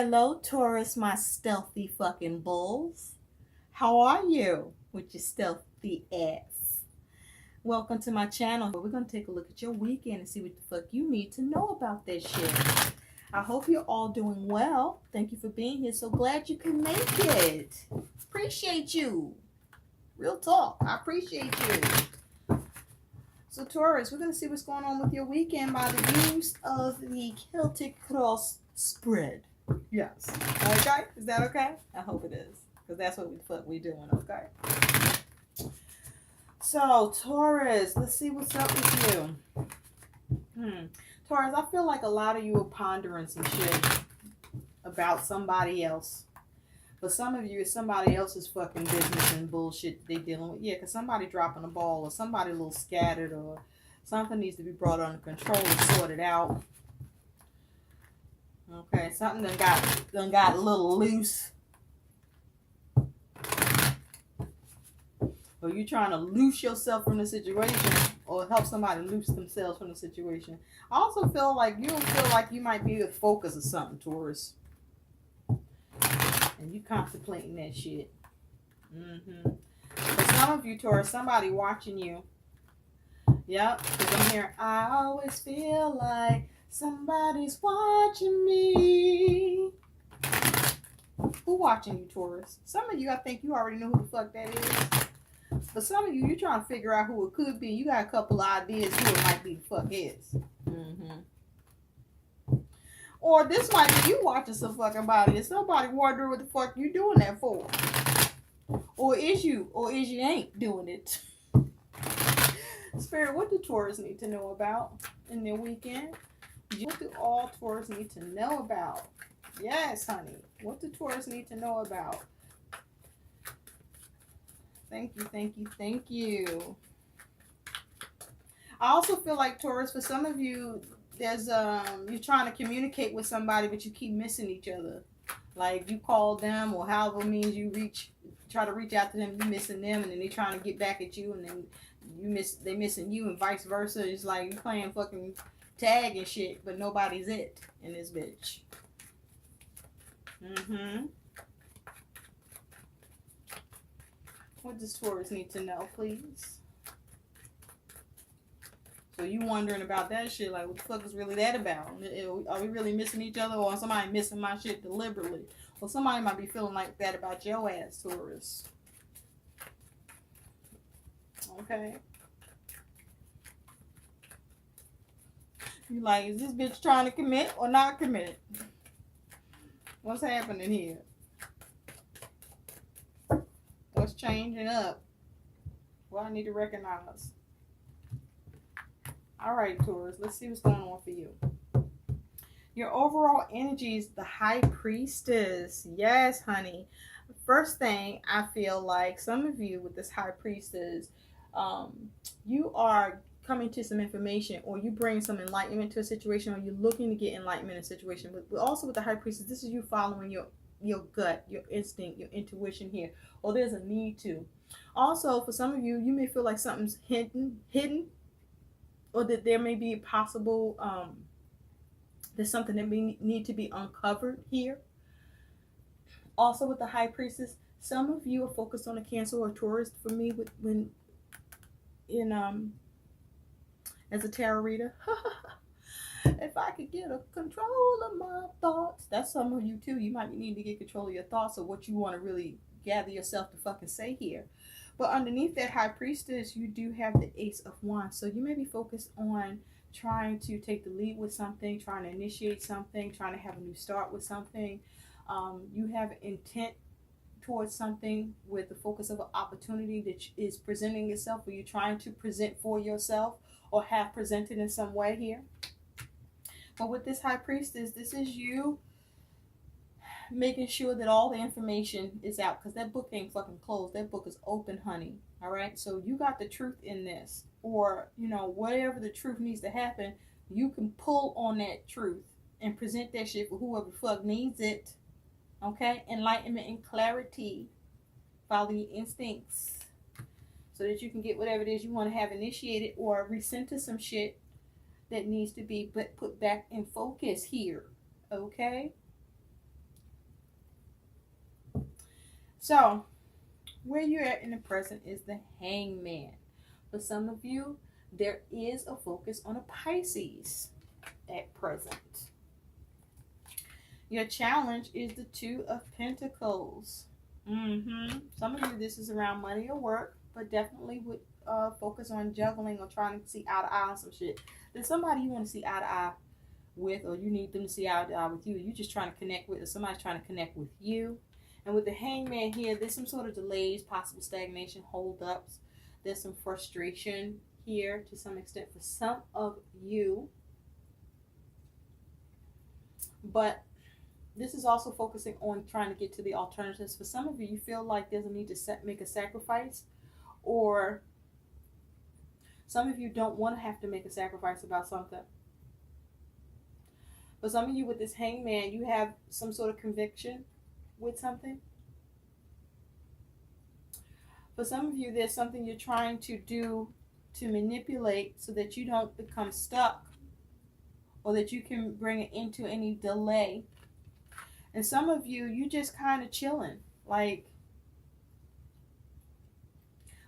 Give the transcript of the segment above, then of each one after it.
Hello, Taurus, my stealthy fucking bulls. How are you with your stealthy ass? Welcome to my channel. We're going to take a look at your weekend and see what the fuck you need to know about this shit. I hope you're all doing well. Thank you for being here. So glad you could make it. Appreciate you. Real talk. I appreciate you. So Taurus, we're going to see what's going on with your weekend by the use of the Celtic cross spread. Yes. Okay? Is that okay? I hope it is. Because that's what the fuck we doing, okay? So, Taurus, let's see what's up with you. Taurus, I feel like a lot of you are pondering some shit about somebody else. For some of you, it's somebody else's fucking business and bullshit they dealing with. Yeah, because somebody dropping a ball or somebody a little scattered or something needs to be brought under control and sorted out. Okay, something done got a little loose. Or you trying to loose yourself from the situation or help somebody loose themselves from the situation. I also feel like you don't feel like you might be the focus of something, Taurus. And you contemplating that shit. For some of you, Taurus, somebody watching you. Yep, because I'm hearing, I always feel like somebody's watching me. Who watching you, Taurus? Some of you, I think you already know who the fuck that is. But some of you, you're trying to figure out who it could be. You got a couple of ideas who it might be the fuck is. Or this might be you watching some fucking body and somebody wondering what the fuck you doing that for. Or is you ain't doing it. Spirit, what do Taurus need to know about in their weekend? What do all Taurus need to know about? Yes, honey. What do Taurus need to know about? Thank you, thank you, thank you. I also feel like, Taurus, for some of you, there's you're trying to communicate with somebody, but you keep missing each other. Like you call them, or however means you try to reach out to them, you missing them, and then they trying to get back at you, and then they missing you, and vice versa. It's like you playing fucking tag and shit, but nobody's it in this bitch. What does Taurus need to know, please? So you wondering about that shit, like what the fuck is really that about? Are we really missing each other, or somebody missing my shit deliberately? Well, somebody might be feeling like that about your ass, Taurus. Okay. You like, is this bitch trying to commit or not commit? What's happening here? What's changing up? What I need to recognize. All right, Taurus, let's see what's going on for you. Your overall energy is the High Priestess. Yes, honey. First thing, I feel like some of you with this High Priestess, you are coming to some information, or you bring some enlightenment to a situation, or you're looking to get enlightenment in a situation. But also with the High Priestess, this is you following your gut, your instinct, your intuition here, or there's a need to. Also, for some of you, you may feel like something's hidden, or that there may be possible, there's something that may need to be uncovered here. Also with the High Priestess, some of you are focused on a Cancer or a Taurus. For me, as a tarot reader, if I could get a control of my thoughts, that's some of you too. You might need to get control of your thoughts, or what you want to really gather yourself to fucking say here. But underneath that High Priestess, you do have the Ace of Wands. So you may be focused on trying to take the lead with something, trying to initiate something, trying to have a new start with something. You have intent towards something with the focus of an opportunity that is presenting itself, or you're trying to present for yourself or have presented in some way here. But with this High Priestess, this is you making sure that all the information is out, because that book ain't fucking closed. That book is open, honey. All right, so you got the truth in this, or whatever the truth needs to happen, you can pull on that truth and present that shit for whoever the fuck needs it. Okay, enlightenment and clarity. Follow your instincts so that you can get whatever it is you want to have initiated, or recenter some shit that needs to be put back in focus here. Okay. So, where you're at in the present is the Hangman. For some of you, there is a focus on a Pisces at present. Your challenge is the Two of Pentacles. Some of you, this is around money or work, but definitely would focus on juggling or trying to see eye to eye on some shit. There's somebody you want to see eye to eye with, or you need them to see eye to eye with you. You're just trying to connect with, or somebody's trying to connect with you. And with the Hangman here, there's some sort of delays, possible stagnation, hold-ups. There's some frustration here to some extent for some of you. But this is also focusing on trying to get to the alternatives. For some of you, you feel like there's a need to make a sacrifice, or some of you don't want to have to make a sacrifice about something. For some of you with this Hangman, you have some sort of conviction with something. For some of you, there's something you're trying to do to manipulate so that you don't become stuck, or that you can bring it into any delay. And some of you, you just kind of chilling. Like,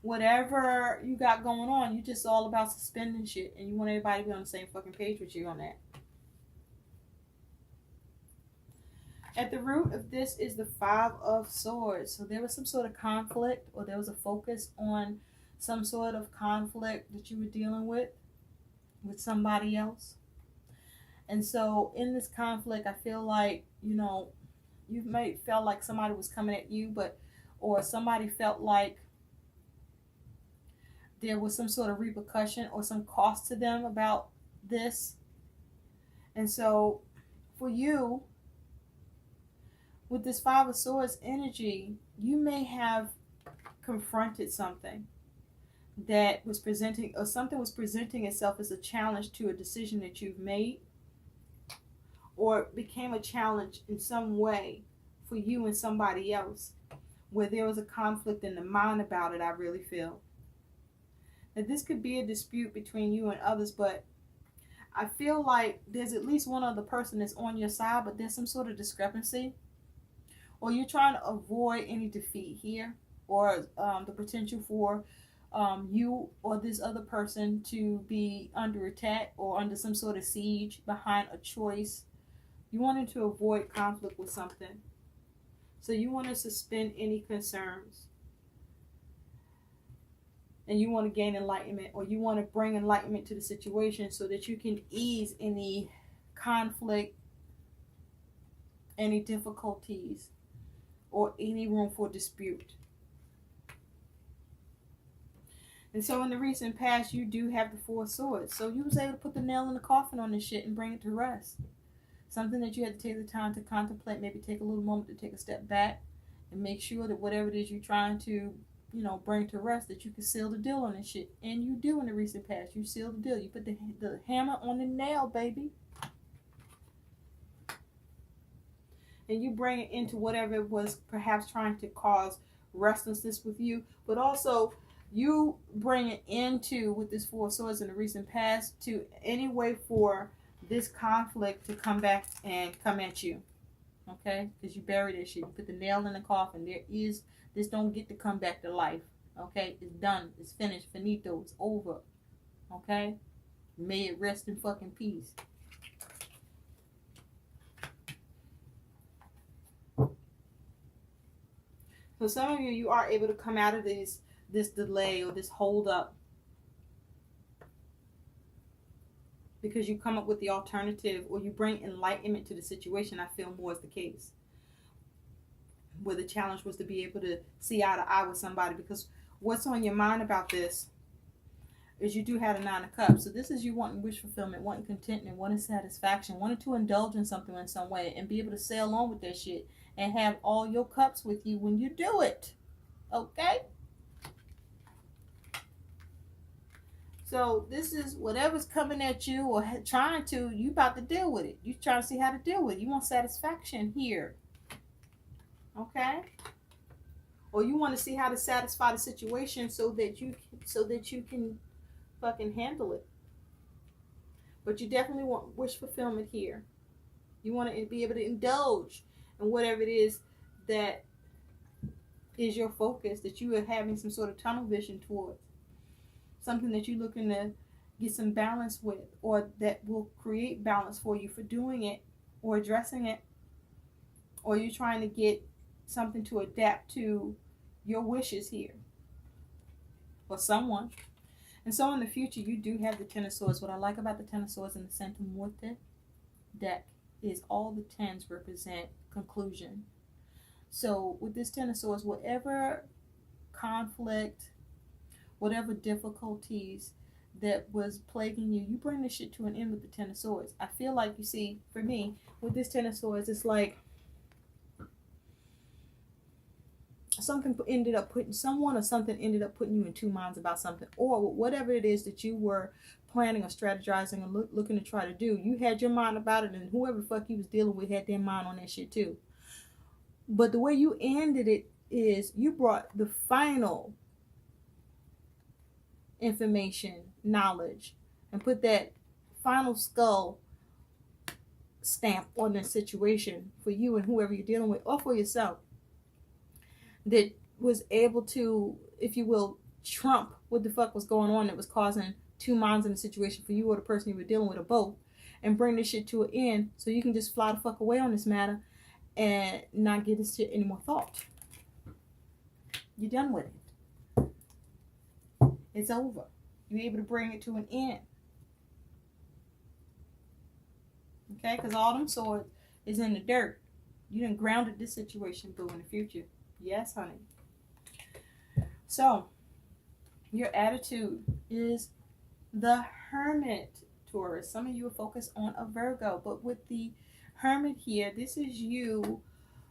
whatever you got going on, you just all about suspending shit. And you want everybody to be on the same fucking page with you on that. At the root of this is the Five of Swords. So there was some sort of conflict, or there was a focus on some sort of conflict that you were dealing with somebody else. And so in this conflict, I feel like, you might feel like somebody was coming at you, or somebody felt like there was some sort of repercussion or some cost to them about this. And so for you, with this Five of Swords energy, you may have confronted something that was presenting, or something was presenting itself as a challenge to a decision that you've made, or it became a challenge in some way for you and somebody else, where there was a conflict in the mind about it. I really feel that this could be a dispute between you and others, but I feel like there's at least one other person that's on your side, but there's some sort of discrepancy, or you're trying to avoid any defeat here, or the potential for you or this other person to be under attack or under some sort of siege behind a choice. You wanted to avoid conflict with something. So you want to suspend any concerns. And you want to gain enlightenment, or you want to bring enlightenment to the situation so that you can ease any conflict, any difficulties, or any room for dispute. And so in the recent past, you do have the Four of Swords. So you was able to put the nail in the coffin on this shit and bring it to rest. Something that you had to take the time to contemplate, maybe take a little moment to take a step back and make sure that whatever it is you're trying to, bring to rest, that you can seal the deal on this shit. And you do in the recent past. You seal the deal. You put the hammer on the nail, baby. And you bring it into whatever it was perhaps trying to cause restlessness with you. But also, you bring it into, with this Four of Swords in the recent past, to any way for this conflict to come back and come at you. Okay? Because you buried this shit. You put the nail in the coffin. This don't get to come back to life. Okay? It's done. It's finished. Finito. It's over. Okay? May it rest in fucking peace. So some of you are able to come out of this delay or this hold up because you come up with the alternative, or you bring enlightenment to the situation. I feel more is the case, where the challenge was to be able to see eye to eye with somebody, because what's on your mind about this is you do have a Nine of Cups. So this is you wanting wish fulfillment, wanting contentment, wanting satisfaction, wanting to indulge in something in some way and be able to sail on with that shit and have all your cups with you when you do it. Okay? So this is whatever's coming at you or trying to, you about to deal with it. You trying to see how to deal with it. You want satisfaction here. Okay? Or you want to see how to satisfy the situation so that you can fucking handle it. But you definitely want wish fulfillment here. You want to be able to indulge in whatever it is that is your focus, that you are having some sort of tunnel vision towards, something that you're looking to get some balance with, or that will create balance for you for doing it or addressing it, or you're trying to get something to adapt to your wishes here for someone. And so in the future, you do have the Ten of Swords. What I like about the Ten of Swords in the Santa Muerte deck is all the tens represent conclusion. So with this Ten of Swords, whatever conflict, whatever difficulties that was plaguing you, you bring this shit to an end with the Ten of Swords. I feel like, you see, for me, with this Ten of Swords, it's like something ended up putting you in two minds about something, or whatever it is that you were planning or strategizing or looking to try to do. You had your mind about it, and whoever the fuck you was dealing with had their mind on that shit too. But the way you ended it is you brought the final information, knowledge, and put that final skull stamp on the situation for you and whoever you're dealing with, or for yourself, that was able to, if you will, trump what the fuck was going on that was causing two minds in the situation for you or the person you were dealing with, or both, and bring this shit to an end so you can just fly the fuck away on this matter and not give this shit any more thought. You're done with it. It's over. You're able to bring it to an end. Okay? Because all them swords is in the dirt. You done grounded this situation, boo, in the future. Yes, honey. So, your attitude is the Hermit, Taurus. Some of you are focused on a Virgo, but with the Hermit here, this is you.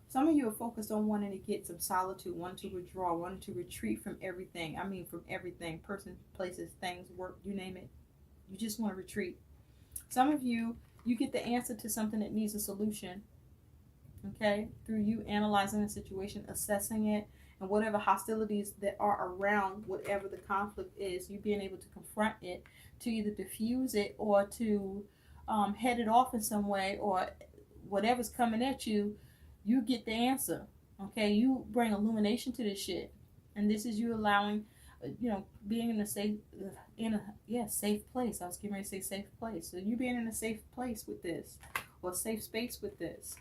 Some of you are focused on wanting to get some solitude, wanting to withdraw, wanting to retreat from everything. I mean, from everything. Person, places, things, work, you name it. You just want to retreat. Some of you, you get the answer to something that needs a solution. Okay? Through you analyzing the situation, assessing it, and whatever hostilities that are around whatever the conflict is, you being able to confront it, to either diffuse it or to head it off in some way, or whatever's coming at you, you get the answer. Okay? You bring illumination to this shit. And this is you allowing, being in a safe, safe place. I was getting ready to say safe place. So you being in a safe place with this, or safe space with this.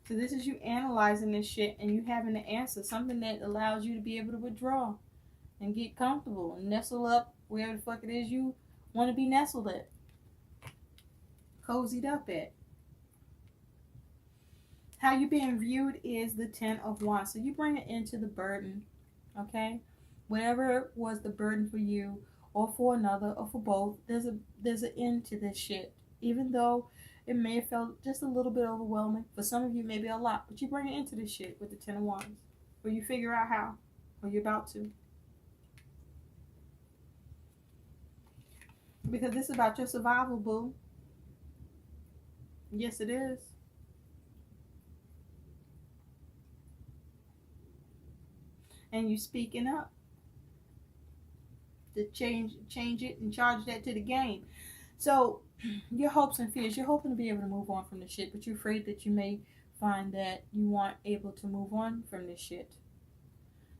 So this is you analyzing this shit and you having the answer, something that allows you to be able to withdraw and get comfortable and nestle up wherever the fuck it is you want to be nestled at, cozied up at. How you being viewed is the Ten of Wands. So you bring it into the burden, okay? Whatever was the burden for you or for another or for both, there's an end to this shit. Even though it may have felt just a little bit overwhelming. For some of you, maybe a lot. But you bring it into this shit with the Ten of Wands. Or you figure out how. Or you're about to. Because this is about your survival, boo. Yes, it is. And you speaking up. To change it and charge that to the game. So, your hopes and fears, you're hoping to be able to move on from this shit, but you're afraid that you may find that you aren't able to move on from this shit.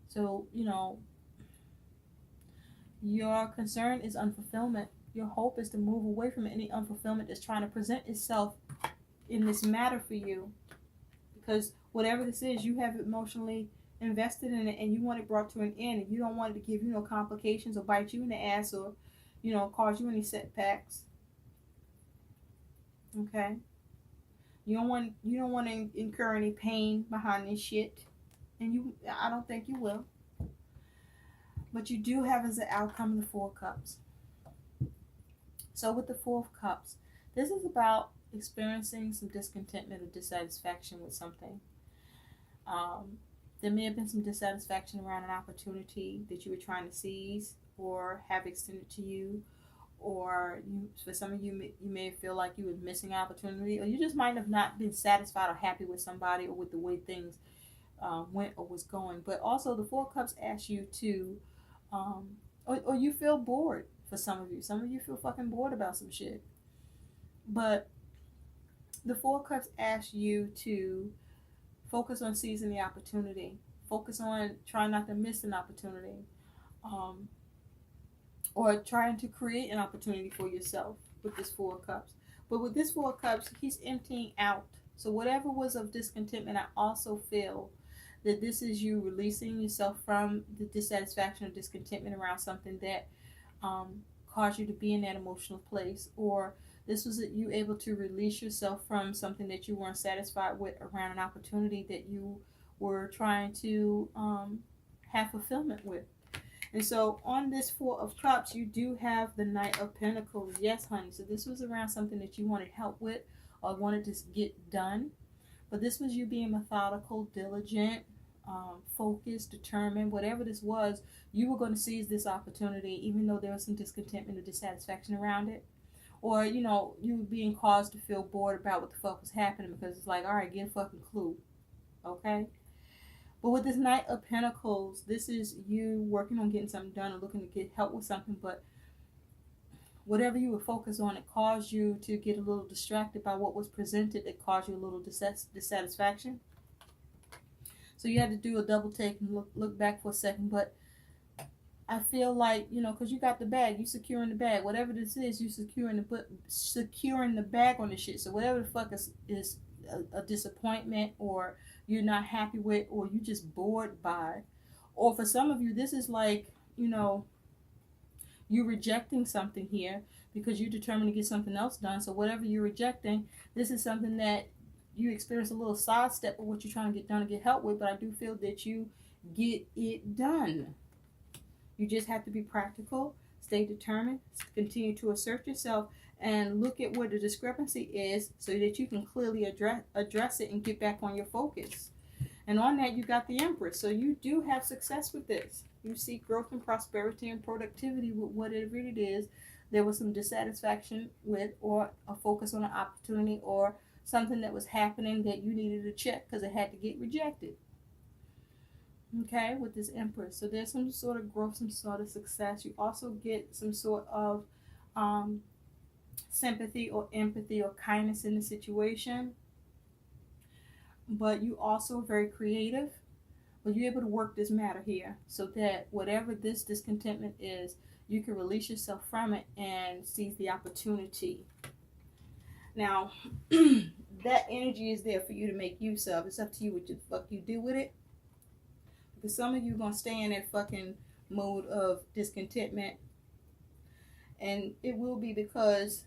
So, your concern is unfulfillment. Your hope is to move away from any unfulfillment that's trying to present itself in this matter for you. Because whatever this is, you have emotionally invested in it and you want it brought to an end, and you don't want it to give you no complications or bite you in the ass or, cause you any setbacks. Okay? You don't want to incur any pain behind this shit. And I don't think you will. But you do have as an outcome the Four of Cups. So with the Four of Cups, this is about experiencing some discontentment or dissatisfaction with something. There may have been some dissatisfaction around an opportunity that you were trying to seize or have extended to you. Or for some of you, you may feel like you were missing opportunity, or you just might have not been satisfied or happy with somebody or with the way things went or was going. But also the Four Cups asks you to, or you feel bored for some of you. Some of you feel fucking bored about some shit. But the Four of Cups asks you to focus on seizing the opportunity. Focus on trying not to miss an opportunity. Or trying to create an opportunity for yourself with this Four of Cups. But with this Four of Cups, he's emptying out. So whatever was of discontentment, I also feel that this is you releasing yourself from the dissatisfaction or discontentment around something that caused you to be in that emotional place. Or this was you able to release yourself from something that you weren't satisfied with around an opportunity that you were trying to have fulfillment with. And so on this Four of Cups, you do have the Knight of Pentacles. Yes, honey. So this was around something that you wanted help with or wanted to get done. But this was you being methodical, diligent, focused, determined. Whatever this was, you were going to seize this opportunity, even though there was some discontentment or dissatisfaction around it. Or, you know, you were being caused to feel bored about what the fuck was happening because it's like, all right, get a fucking clue. Okay? But with this Knight of Pentacles, this is you working on getting something done or looking to get help with something, but whatever you were focused on, it caused you to get a little distracted by what was presented. It caused you a little dissatisfaction. So you had to do a double take and look back for a second. But I feel like, you know, because you got the bag, you securing the bag. Whatever this is, you securing the bag on the shit. So whatever the fuck is a disappointment or you're not happy with or you just bored by, or for some of you this is like, you know, you're rejecting something here because you're determined to get something else done. So whatever you're rejecting, this is something that you experience a little sidestep of what you're trying to get done and get help with, but I do feel that you get it done. You just have to be practical, stay determined, continue to assert yourself, and look at where the discrepancy is so that you can clearly address it and get back on your focus. And on that, you got the Empress. So you do have success with this. You see growth and prosperity and productivity with whatever it is there was some dissatisfaction with, or a focus on an opportunity or something that was happening that you needed to check because it had to get rejected. Okay, with this Empress. So there's some sort of growth, some sort of success. You also get some sort of sympathy or empathy or kindness in the situation. But you also are very creative. But you're able to work this matter here so that whatever this discontentment is, you can release yourself from it and seize the opportunity. Now, that energy is there for you to make use of. It's up to you what the fuck you do with it. Because some of you are going to stay in that fucking mode of discontentment. And it will be because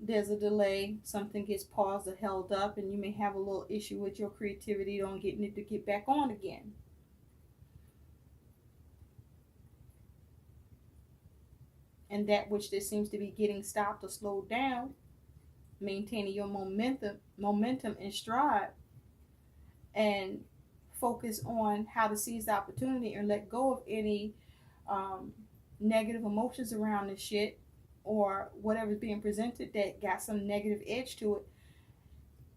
there's a delay, something gets paused or held up, and you may have a little issue with your creativity on getting it to get back on again. And that which there seems to be getting stopped or slowed down, maintaining your momentum and stride, and focus on how to seize the opportunity and let go of any negative emotions around this shit or whatever's being presented that got some negative edge to it,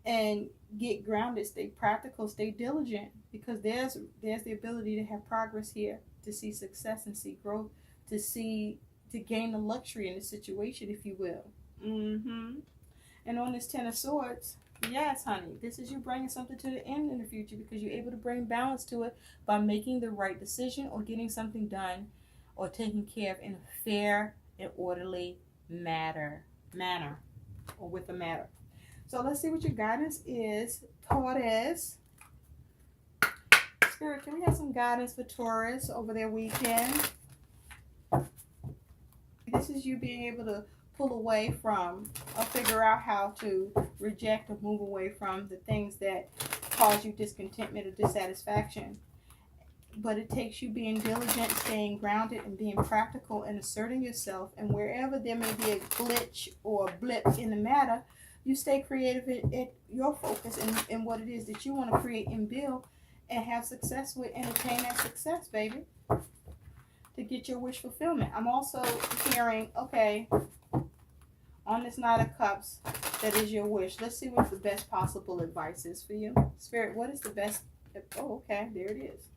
and get grounded, stay practical, stay diligent, because there's the ability to have progress here, to see success and see growth, to gain the luxury in the situation, if you will. And on this Ten of Swords, yes, honey, this is you bringing something to the end in the future because you're able to bring balance to it by making the right decision or getting something done or taken care of in a fair and orderly manner or with a matter. So let's see what your guidance is, Taurus. Spirit, can we have some guidance for Taurus over their weekend? This is you being able to pull away from or figure out how to reject or move away from the things that cause you discontentment or dissatisfaction. But it takes you being diligent, staying grounded, and being practical and asserting yourself. And wherever there may be a glitch or a blip in the matter, you stay creative at your focus and what it is that you want to create and build and have success with, and attain that success, baby, to get your wish fulfillment. I'm also hearing, okay, on this Knight of Cups, that is your wish. Let's see what the best possible advice is for you. Spirit, what is the best? Oh, okay, there it is.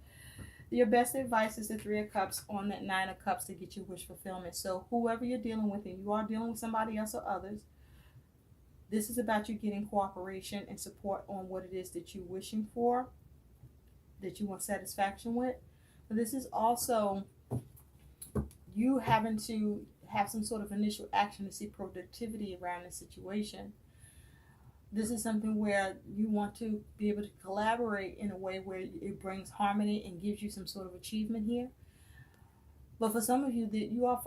Your best advice is the Three of Cups on that Nine of Cups to get your wish fulfillment. So whoever you're dealing with, and you are dealing with somebody else or others, This is about you getting cooperation and support on what it is that you're wishing for, that you want satisfaction with. But this is also you having to have some sort of initial action to see productivity around the situation. This is something where you want to be able to collaborate in a way where it brings harmony and gives you some sort of achievement here. But for some of you, that you are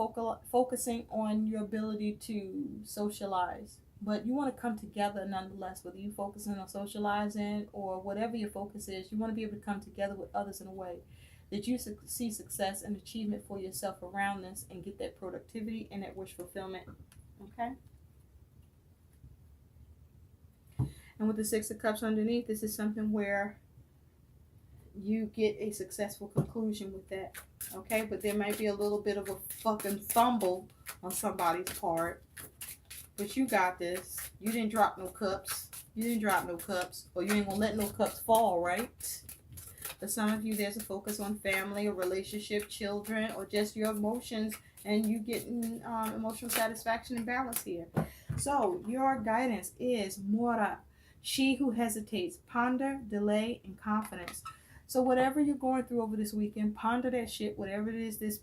focusing on your ability to socialize, but you want to come together nonetheless. Whether you focusing on socializing or whatever your focus is, you want to be able to come together with others in a way that you see success and achievement for yourself around this and get that productivity and that wish fulfillment. Okay. And with the Six of Cups underneath, this is something where you get a successful conclusion with that. Okay, but there might be a little bit of a fucking fumble on somebody's part. But you got this. You didn't drop no cups. You didn't drop no cups. Or you ain't gonna let no cups fall, right? For some of you, there's a focus on family or relationship, children, or just your emotions, and you getting emotional satisfaction and balance here. So your guidance is Mora, she who hesitates, ponder, delay, and confidence. So whatever you're going through over this weekend, ponder that shit, whatever it is this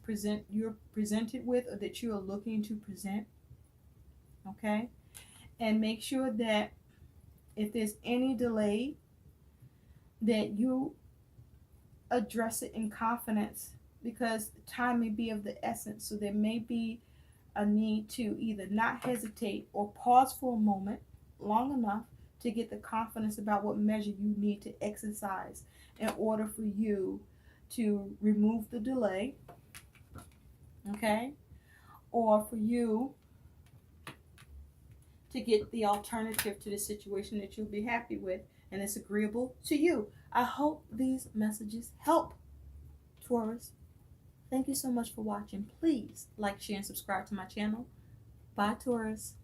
you're presented with or that you are looking to present. Okay? And make sure that if there's any delay, that you address it in confidence, because time may be of the essence. So there may be a need to either not hesitate or pause for a moment long enough to get the confidence about what measure you need to exercise in order for you to remove the delay, okay? Or for you to get the alternative to the situation that you'll be happy with and it's agreeable to you. I hope these messages help, Taurus. Thank you so much for watching. Please like, share, and subscribe to my channel. Bye, Taurus.